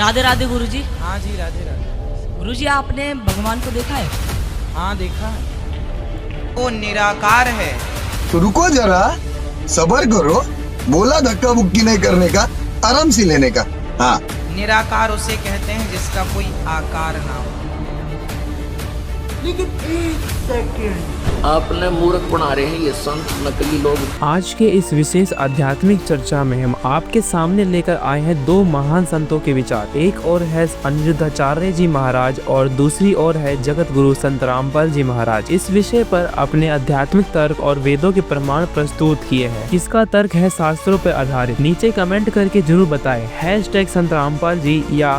राधे राधे गुरुजी। हाँ जी, राधे राधे। गुरुजी, आपने भगवान को देखा है? हाँ, देखा है। वो निराकार है। तो रुको जरा, सब्र करो। बोला धक्का मुक्की नहीं करने का, आराम से लेने का। हाँ, निराकार उसे कहते हैं जिसका कोई आकार ना हो। लेकिन एक सेकंड, आपने मूर्ख बना रहे हैं ये संत नकली लोग। आज के इस विशेष आध्यात्मिक चर्चा में हम आपके सामने लेकर आए हैं दो महान संतों के विचार। एक और है अनिरुद्धाचार्य जी महाराज और दूसरी ओर है जगत गुरु संत रामपाल जी महाराज। इस विषय पर अपने आध्यात्मिक तर्क और वेदों के प्रमाण प्रस्तुत किए हैं। इसका तर्क है शास्त्रों पर आधारित। नीचे कमेंट करके जरूर बताएं #संत रामपाल जी या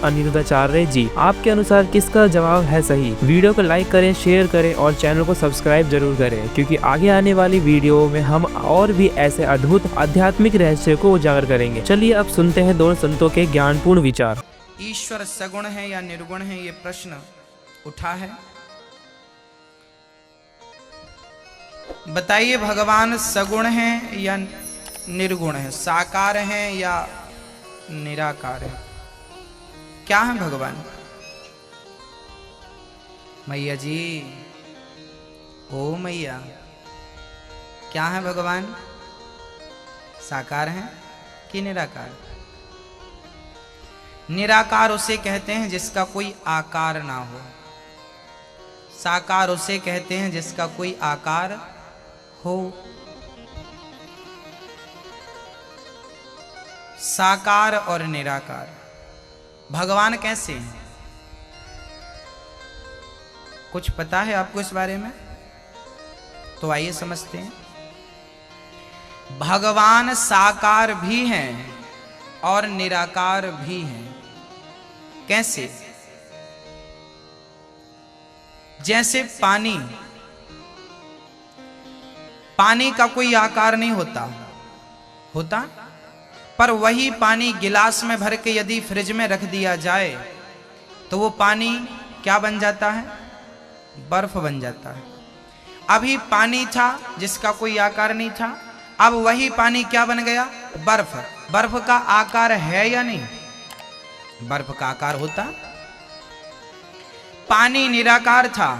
#अनिरुद्धाचार्य जी। आपके अनुसार किसका जवाब है सही? वीडियो को लाइक करें, शेयर करें और चैनल को सब्सक्राइब जरूर करें, क्योंकि आगे आने वाली वीडियो में हम और भी ऐसे अद्भुत आध्यात्मिक रहस्य को उजागर करेंगे। चलिए अब सुनते हैं दोनों संतों के ज्ञानपूर्ण विचार। ईश्वर सगुण है या निर्गुण है, ये प्रश्न उठा है। बताइए, भगवान सगुण है या निर्गुण है, साकार है या निराकार है? क्या है भगवान? मैया जी, ओ मैया, क्या है भगवान? साकार है कि निराकार? निराकार उसे कहते हैं जिसका कोई आकार ना हो। साकार उसे कहते हैं जिसका कोई आकार हो। साकार और निराकार भगवान कैसे हैं? कुछ पता है आपको इस बारे में? तो आइए समझते हैं। भगवान साकार भी हैं और निराकार भी हैं। कैसे? जैसे पानी का कोई आकार नहीं होता, पर वही पानी गिलास में भर के यदि फ्रिज में रख दिया जाए तो वो पानी क्या बन जाता है? बर्फ बन जाता है। अभी पानी था जिसका कोई आकार नहीं था, अब वही पानी क्या बन गया? बर्फ। बर्फ का आकार है या नहीं? बर्फ का आकार होता। पानी निराकार था,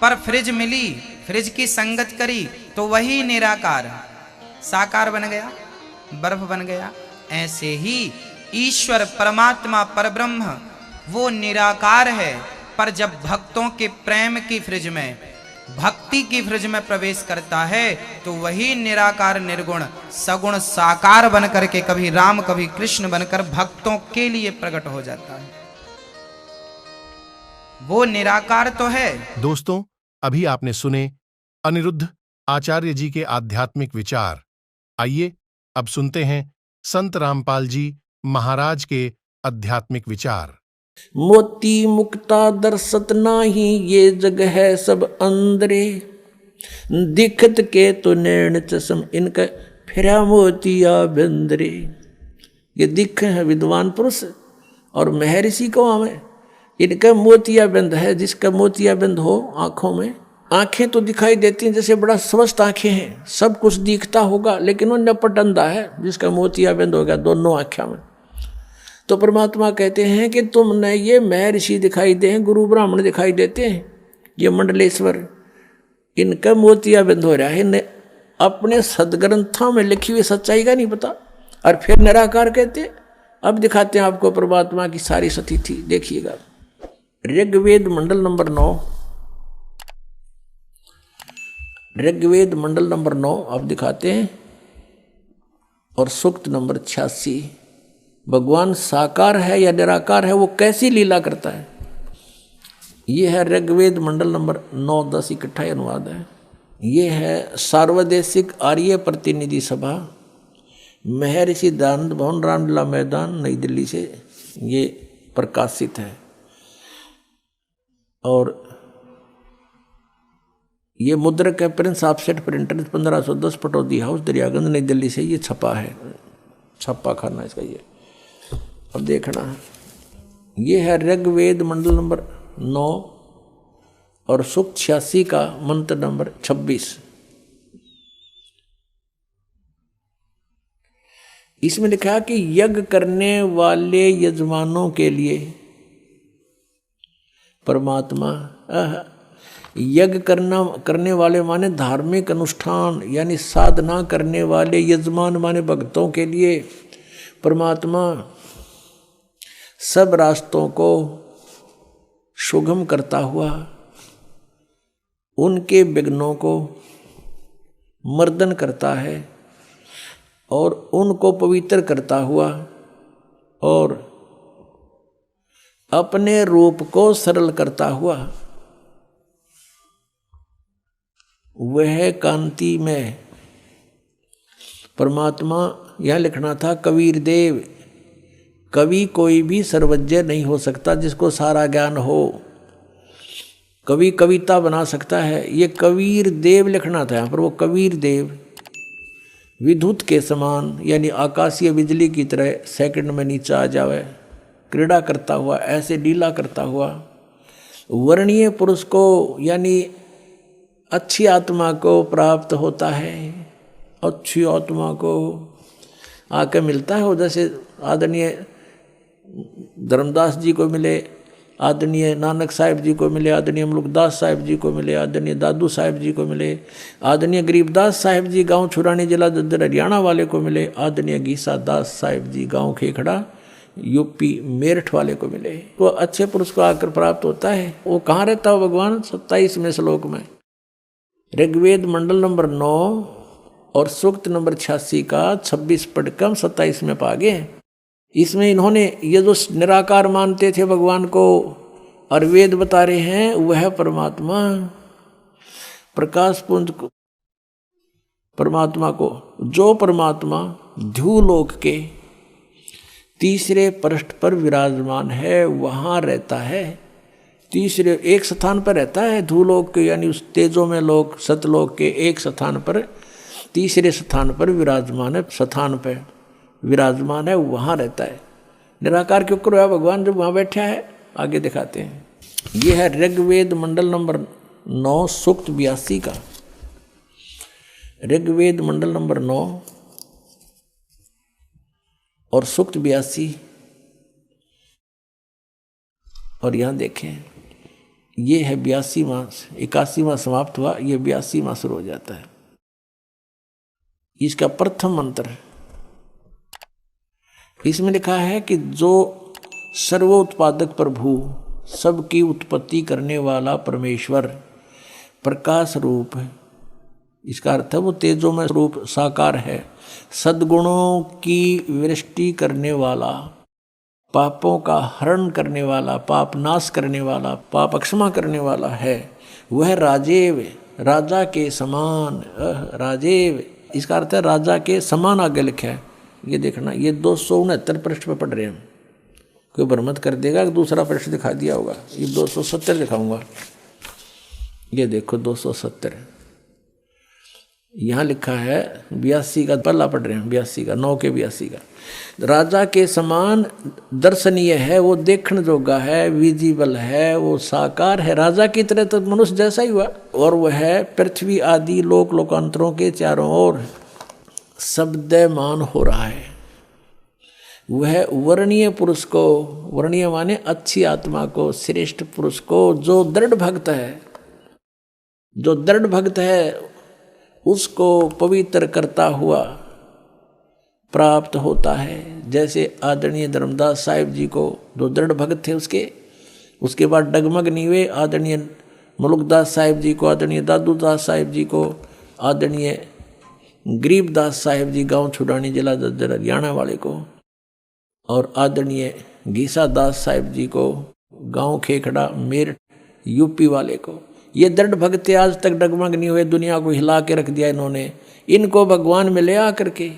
पर फ्रिज मिली, फ्रिज की संगत करी तो वही निराकार साकार बन गया, बर्फ बन गया। ऐसे ही ईश्वर परमात्मा परब्रह्म वो निराकार है, पर जब भक्तों के प्रेम की फ्रिज में, भक्ति की फ्रिज में प्रवेश करता है तो वही निराकार निर्गुण सगुण साकार बनकर के कभी राम कभी कृष्ण बनकर भक्तों के लिए प्रकट हो जाता है। वो निराकार तो है। दोस्तों, अभी आपने सुने अनिरुद्ध आचार्य जी के आध्यात्मिक विचार। आइए अब सुनते हैं संत रामपाल जी महाराज के आध्यात्मिक विचार। मोती मुक्ता दर्शत नाही, ये जग है सब अंदरे। दिखत के तो नैन चश्म, इनका फिरा मोतिया बंदरे। ये दिख है विद्वान पुरुष और महर्षि को हमें, इनका मोतिया बंद है। जिसका मोतिया बंद हो आंखों में, आंखें तो दिखाई देती हैं जैसे बड़ा स्वस्थ आंखें हैं, सब कुछ दिखता होगा, लेकिन वो नपट अंधा है जिसका मोतिया बंद हो गया दोनों आंखों में। तो परमात्मा कहते हैं कि तुमने ये महर्षि दिखाई दे, गुरु ब्राह्मण दिखाई देते हैं, ये मंडलेश्वर, इनका मोतिया बंद हो रहा है। इन्हें अपने सदग्रंथों में लिखी हुई सच्चाई का नहीं पता, और फिर निराकार कहते। अब दिखाते हैं आपको परमात्मा की सारी स्थिति। देखिएगा, ऋग्वेद मंडल नंबर 9, ऋग्वेद मंडल नंबर 9 अब दिखाते हैं, और सूक्त नंबर 86। भगवान साकार है या निराकार है, वो कैसी लीला करता है। ये है ऋग्वेद मंडल नंबर 9, 10 इकट्ठा अनुवाद है। ये है सार्वदेशिक आर्य प्रतिनिधि सभा, महर्षि दयानंद भवन, रामलीला मैदान, नई दिल्ली से ये प्रकाशित है। और ये मुद्रक है Prince offset printer 1510 Pataudi house, Daryaganj, नई दिल्ली से ये छपा है, छप्पा खाना इसका ये। अब देखना है, ये है ऋग्वेद मंडल नंबर 9 और सूक्त 86 का मंत्र नंबर 26। इसमें लिखा कि यज्ञ करने वाले यजमानों के लिए परमात्मा, यज्ञ करने वाले माने धार्मिक अनुष्ठान यानी साधना करने वाले यजमान माने भक्तों के लिए परमात्मा सब रास्तों को सुगम करता हुआ उनके विघ्नों को मर्दन करता है और उनको पवित्र करता हुआ और अपने रूप को सरल करता हुआ वह कांति में परमात्मा, यह लिखना था कबीर देव, कवि कोई भी सर्वज्ञ नहीं हो सकता जिसको सारा ज्ञान हो। कवि कविता बना सकता है, ये कबीर देव लिखना था यहाँ पर। वो कबीर देव विद्युत के समान यानी आकाशीय बिजली की तरह सेकंड में नीचे आ जावे, क्रीड़ा करता हुआ, ऐसे लीला करता हुआ वर्णीय पुरुष को यानी अच्छी आत्मा को प्राप्त होता है। अच्छी आत्मा को आके मिलता है वो, जैसे आदरणीय धर्मदास जी को मिले, आदरणीय नानक साहिब जी को मिले, आदरणीय मुल्कदास साहिब जी को मिले, आदरणीय दादू साहिब जी को मिले, आदरणीय गरीबदास साहिब जी गांव छुरानी जिला दद्दर हरियाणा वाले को मिले, आदरणीय गीसा दास साहिब जी गांव खेखड़ा यूपी मेरठ वाले को मिले। वो अच्छे पुरुष को आकर प्राप्त होता है। वो कहाँ रहता हो भगवान? 27वें श्लोक में ऋग्वेद मंडल नंबर 9 और सूक्त नंबर 86 का 26 पढ़कर 27 में पा गए। इसमें इन्होंने ये जो निराकार मानते थे भगवान को और वेद बता रहे हैं वह परमात्मा प्रकाश पुंज को, परमात्मा को, जो परमात्मा ध्युलोक के तीसरे पृष्ठ पर विराजमान है वहाँ रहता है। तीसरे एक स्थान पर रहता है ध्युलोक के यानी उस तेजो में लोक सतलोक के एक स्थान पर, तीसरे स्थान पर विराजमान है, स्थान पर विराजमान है वहाँ रहता है। निराकार क्यों करो भगवान जब वहाँ बैठा है? आगे दिखाते हैं। ये है ऋग्वेद मंडल नंबर 9 सूक्त 82 का। ऋग्वेद मंडल नंबर 9 और सूक्त 82 और यहाँ देखें ये है 82वां, 81वां समाप्त हुआ, ये 82वां शुरू हो जाता है। इसका प्रथम मंत्र इसमें लिखा है कि जो सर्वोत्पादक प्रभु, सबकी उत्पत्ति करने वाला परमेश्वर प्रकाश रूप है। इसका अर्थ है वो तेजोमय रूप साकार है, सद्गुणों की वृष्टि करने वाला, पापों का हरण करने वाला, पाप नाश करने वाला, पाप क्षमा करने वाला है। वह राजेव, राजा के समान, राजेव इसका अर्थ है राजा के समान आगे लिखा है। ये देखना, ये 269 पृष्ठ पे पढ़ रहे हैं। कोई भ्रमत कर देगा कि दूसरा पृष्ठ दिखा दिया होगा। ये 270 दिखाऊंगा। ये देखो 270 यहाँ लिखा है। 82 का पल्ला पढ़ रहे हैं, 82 का 9 के 82 का। राजा के समान दर्शनीय है, वो देखने जोगा है, विजिबल है, वो साकार है। राजा की तरह तो मनुष्य जैसा ही हुआ। और वह है पृथ्वी आदि लोक लोकांतरों के चारों ओर शब्दमान हो रहा है। वह वर्णीय पुरुष को, वर्णीय माने अच्छी आत्मा को, श्रेष्ठ पुरुष को, जो दृढ़ भक्त है, जो दृढ़ भक्त है उसको पवित्र करता हुआ प्राप्त होता है। जैसे आदरणीय धर्मदास साहिब जी को जो दृढ़ भक्त थे उसके बाद डगमग नहीं हुए। आदरणीय मुल्कदास साहिब जी को, आदरणीय दादू दास साहिब जी को, आदरणीय गरीबदास साहिब जी गांव छुड़ानी जिला दद्दर हरियाणा वाले को, और आदरणीय गीसा दास साहिब जी को गांव खेखड़ा मेरठ यूपी वाले को। ये दृढ़ भक्त आज तक डगमग नहीं हुए, दुनिया को हिला के रख दिया इन्होंने। इनको भगवान में ले आकर के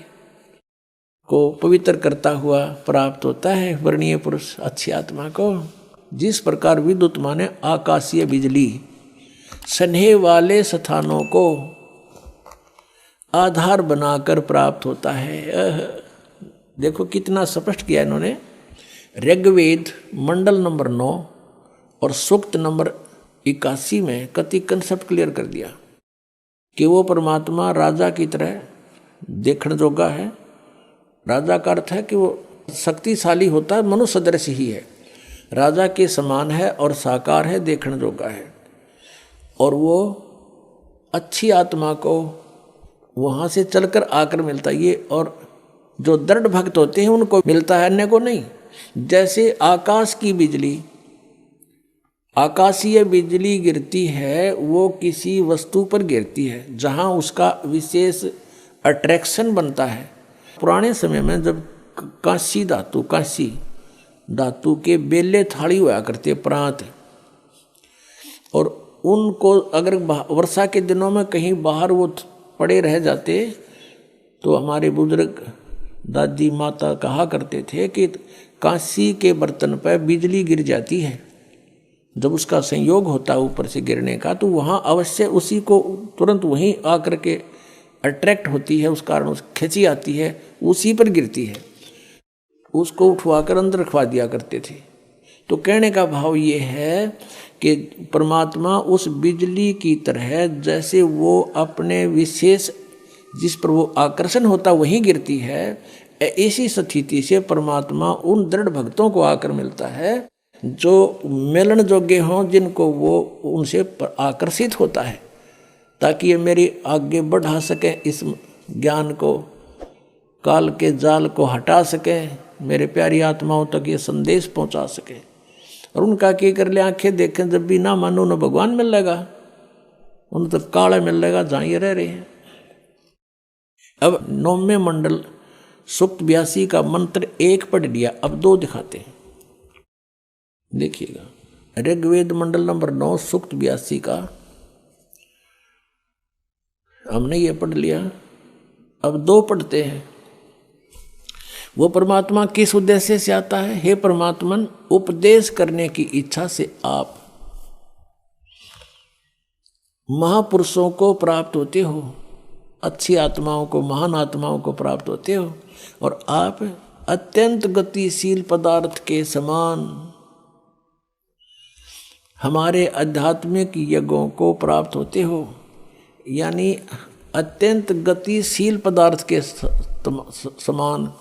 को पवित्र करता हुआ प्राप्त होता है वर्णीय पुरुष अच्छी आत्मा को। जिस प्रकार विद्युत माने आकाशीय बिजली सन्हे वाले स्थानों को आधार बनाकर प्राप्त होता है। देखो कितना स्पष्ट किया इन्होंने। ऋग्वेद मंडल नंबर 9 और सूक्त नंबर 81 में कति कंसेप्ट क्लियर कर दिया कि वो परमात्मा राजा की तरह देखने जोगा है राजा का अर्थ है कि वो शक्तिशाली होता है, मनुष्य सदृश ही है, राजा के समान है और साकार है, देखने जोगा है। और वो अच्छी आत्मा को वहाँ से चलकर आकर मिलता है ये, और जो दृढ़ भक्त होते हैं उनको मिलता है, अन्य को नहीं। जैसे आकाश की बिजली, आकाशीय बिजली गिरती है, वो किसी वस्तु पर गिरती है जहाँ उसका विशेष अट्रैक्शन बनता है। पुराने समय में जब कांसी धातु के बेले थाली हुआ करते प्रांत, और उनको अगर वर्षा के दिनों में कहीं बाहर वो पड़े रह जाते तो हमारे बुजुर्ग दादी माता कहा करते थे कि कांसी के बर्तन पर बिजली गिर जाती है, जब उसका संयोग होता है ऊपर से गिरने का, तो वहाँ अवश्य उसी को तुरंत वहीं आकर के अट्रैक्ट होती है, उस कारण उस खिंची आती है, उसी पर गिरती है। उसको उठवाकर अंदर रखवा दिया करते थे। तो कहने का भाव ये है कि परमात्मा उस बिजली की तरह, जैसे वो अपने विशेष जिस पर वो आकर्षण होता वहीं गिरती है, ऐसी स्थिति से परमात्मा उन दृढ़ भक्तों को आकर मिलता है जो मिलन योग्य हों, जिनको वो उनसे आकर्षित होता है, ताकि ये मेरी आगे बढ़ा सके, इस ज्ञान को, काल के जाल को हटा सके, मेरे प्यारी आत्माओं तक ये संदेश पहुंचा सके। और उनका क्या कर ले, आंखें देखें जब भी ना मानो न भगवान मिलेगा, उन तो काला मिलेगा जहाँ ये रह रहे हैं। अब 9वें मंडल सूक्त 82 का मंत्र 1 पढ़ लिया, अब 2 दिखाते हैं, देखिएगा। ऋग्वेद मंडल नंबर 9 सूक्त 82 का हमने ये पढ़ लिया, अब 2 पढ़ते हैं। वो परमात्मा किस उद्देश्य से आता है? हे परमात्मन, उपदेश करने की इच्छा से आप महापुरुषों को प्राप्त होते हो, अच्छी आत्माओं को, महान आत्माओं को प्राप्त होते हो, और आप अत्यंत गतिशील पदार्थ के समान हमारे आध्यात्मिक यज्ञों को प्राप्त होते हो। यानी अत्यंत गतिशील पदार्थ के समान,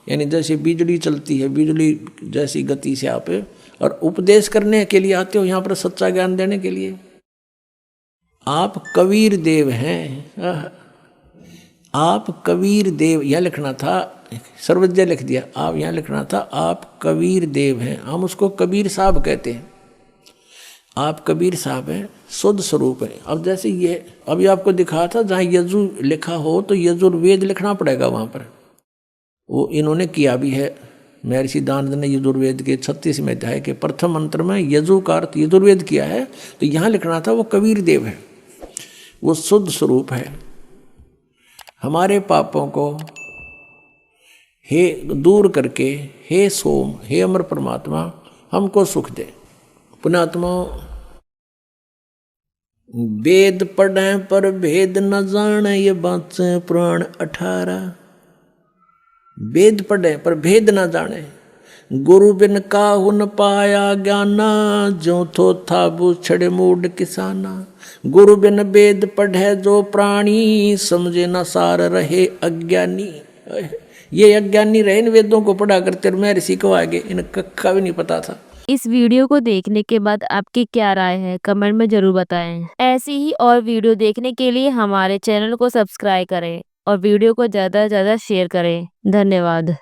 यानी जैसे बिजली चलती है, बिजली जैसी गति से आप, और उपदेश करने के लिए आते हो यहाँ पर, सच्चा ज्ञान देने के लिए। आप कबीर देव हैं, आप कबीर देव, यह लिखना था, सर्वज्ञ लिख दिया, आप यहाँ लिखना था आप कबीर देव हैं। हम उसको कबीर साहब कहते हैं, आप कबीर साहब हैं, शुद्ध स्वरूप है। अब जैसे ये अभी आपको दिखा था, जहाँ यजु लिखा हो तो यजुर्वेद लिखना पड़ेगा वहाँ पर, वो इन्होंने किया भी है। महर्षि दानद ने यजुर्वेद के 36वें अध्याय के प्रथम मंत्र में यजु का अर्थ यजुर्वेद किया है, तो यहाँ लिखना था वो कबीर देव है, वो शुद्ध स्वरूप है। हमारे पापों को हे दूर करके, हे सोम, हे अमर परमात्मा, हमको सुख दे। पुण्यात्मा, वेद पढ़े पर भेद न जाने, ये बात पुराण 18। वेद पढ़े पर भेद न जाने, गुरु बिन काहु न पाया ज्ञाना, जो थो था बूछड़े मूड किसाना। गुरु बिन वेद पढ़े जो प्राणी, समझे न सार रहे अज्ञानी। ये अज्ञानी रहे, इन वेदों को पढ़ा करते, मैं ऋषि को आगे इन कक्का भी नहीं पता था। इस वीडियो को देखने के बाद आपकी क्या राय है, कमेंट में जरूर बताएं। ऐसी ही और वीडियो देखने के लिए हमारे चैनल को सब्सक्राइब करें और वीडियो को ज़्यादा से ज़्यादा शेयर करें। धन्यवाद।